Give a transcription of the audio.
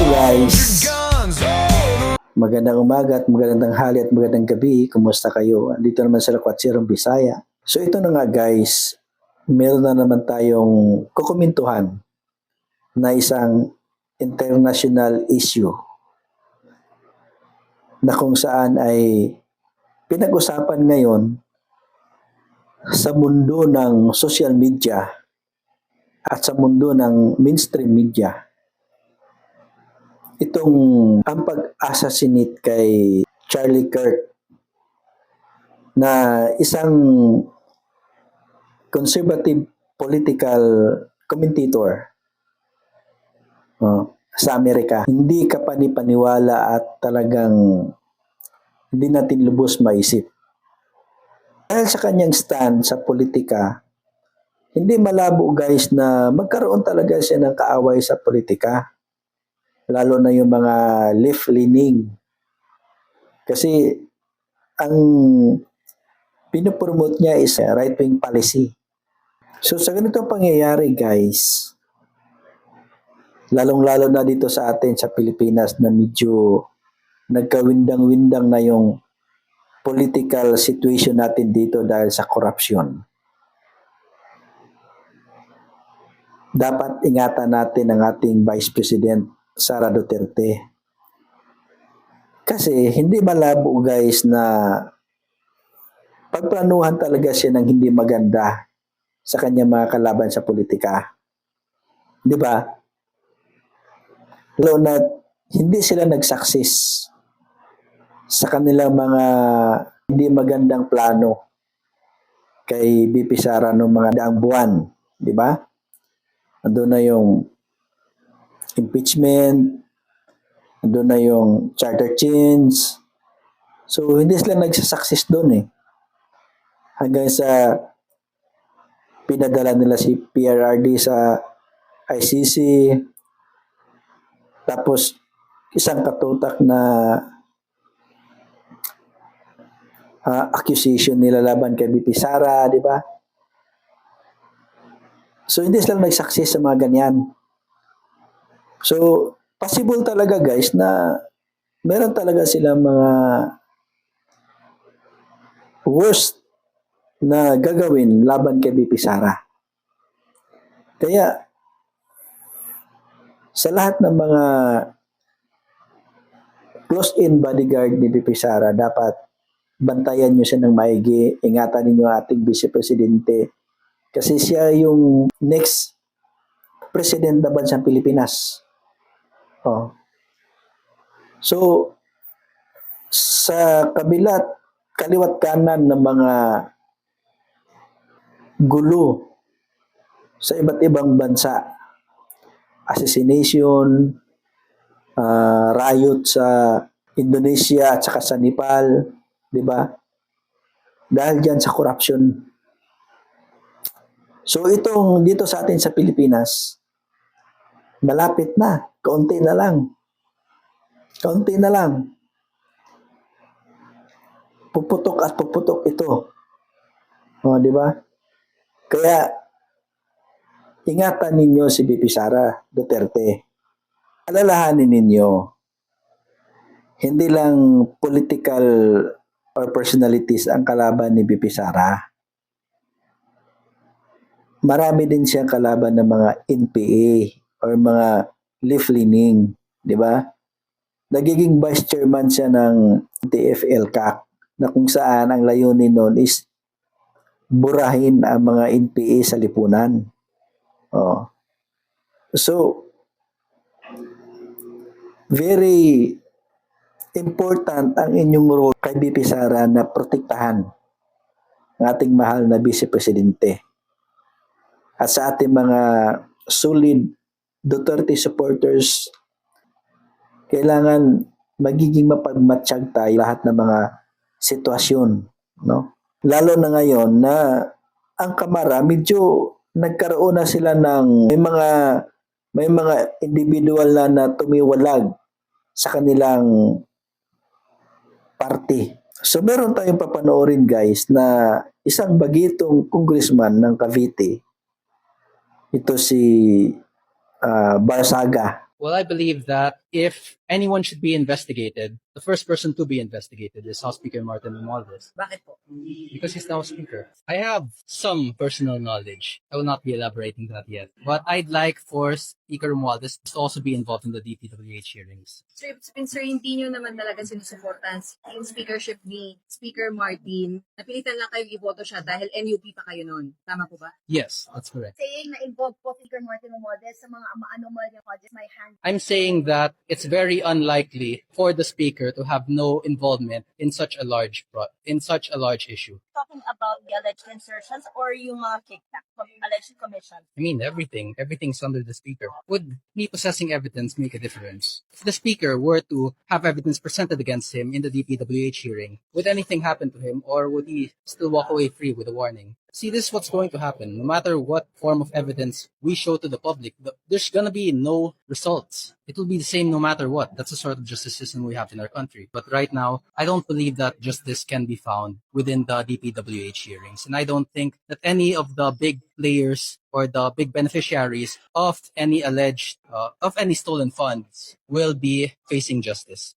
Guys, magandang umaga at magandang tanghali at magandang gabi. Kumusta kayo? Andito naman sa Lakwat-Sirong Bisaya. So ito na nga guys, meron na naman tayong kukumintuhan na isang international issue na kung saan ay pinag-usapan ngayon sa mundo ng social media at sa mundo ng mainstream media. Itong ang pag-assassinate kay Charlie Kirk na isang conservative political commentator sa Amerika. Hindi ka panipaniwala at talagang hindi natin lubos maisip. Dahil sa kanyang stand sa politika, hindi malabo guys na magkaroon talaga siya ng kaaway sa politika. Lalo na yung mga left-leaning. Kasi ang pinopromote niya is right-wing policy. So sa ganitong pangyayari guys, lalong-lalo na dito sa atin sa Pilipinas na medyo nagkawindang-windang na yung political situation natin dito dahil sa korupsyon. Dapat ingatan natin ang ating Vice President Sara Duterte. Kasi hindi malabo guys na pagplanuhan talaga siya ng hindi maganda sa kanyang mga kalaban sa politika. Di ba? Lalo na hindi sila nag-success sa kanilang mga hindi magandang plano kay BP Sara noong mga daang buwan. Di ba? Andun na yung impeachment, andun na yung charter change. So, hindi sila nagsasucceess doon eh. Hanggang sa pinadala nila si PRRD sa ICC. Tapos, isang katutak na accusation nila laban kay BP Sara, di ba? So, hindi sila nag-success sa mga ganyan. So, possible talaga guys na meron talaga silang mga worst na gagawin laban kay BP Sara. Kaya, sa lahat ng mga close-in bodyguard ni BP Sara, dapat bantayan nyo siya ng maigi, ingatan ninyo ating Vice Presidente kasi siya yung next president ng bansang Pilipinas. So, sa kaliwat kanan ng mga gulo sa iba't ibang bansa, assassination, riot sa Indonesia at saka sa Nepal, di ba? Dahil dyan sa corruption. So itong dito sa atin sa Pilipinas, malapit na, kaunti na lang. Kaunti na lang. Puputok at puputok ito. Di ba? Kaya, ingatan ninyo si BP Sara Duterte. Alalahanin ninyo, hindi lang political or personalities ang kalaban ni BP Sara. Marami din siyang kalaban ng mga NPA or mga left-leaning, di ba? Nagiging vice chairman siya ng TFL-CAC na kung saan ang layunin noon is burahin ang mga NPA sa lipunan. So, very important ang inyong role kay BP Sara na protektahan ang ating mahal na Vice Presidente. At sa ating mga solid Duterte supporters, kailangan magiging mapagmatsyag tayo lahat ng mga sitwasyon, no? Lalo na ngayon na ang Kamara medyo nagkaroon na sila ng may mga individual na tumiwalag sa kanilang party. So meron tayong papanoorin guys na isang bagitong congressman ng Cavite. Ito si Barsaga. Well, I believe that if anyone should be investigated, the first person to be investigated is House Speaker Martin Romualdez. Bakit po? Because he's now Speaker. I have some personal knowledge. I will not be elaborating that yet. But I'd like for Speaker Romualdez to also be involved in the DPWH hearings. Sir, hindi nyo naman talaga sinusuportan yung speakership ni Speaker Martin. Napilitan lang kayong iboto siya dahil NUP pa kayo noon. Tama po ba? Yes, that's correct. Saying na involved po Speaker Martin Romualdez sa mga anomal yung projects may hand. I'm saying that it's very unlikely for the Speaker to have no involvement in such a large issue. Talking about the alleged insertions or yung mga kickback from alleged commission. I mean, everything's under the Speaker. Would me possessing evidence make a difference? If the Speaker were to have evidence presented against him in the DPWH hearing, would anything happen to him or would he still walk away free with a warning? See, this is what's going to happen. No matter what form of evidence we show to the public, there's gonna be no results. It will be the same no matter what. That's the sort of justice system we have in our country. But right now, I don't believe that justice can be found within the DPWH hearings. And I don't think that any of the big players or the big beneficiaries of any stolen funds will be facing justice.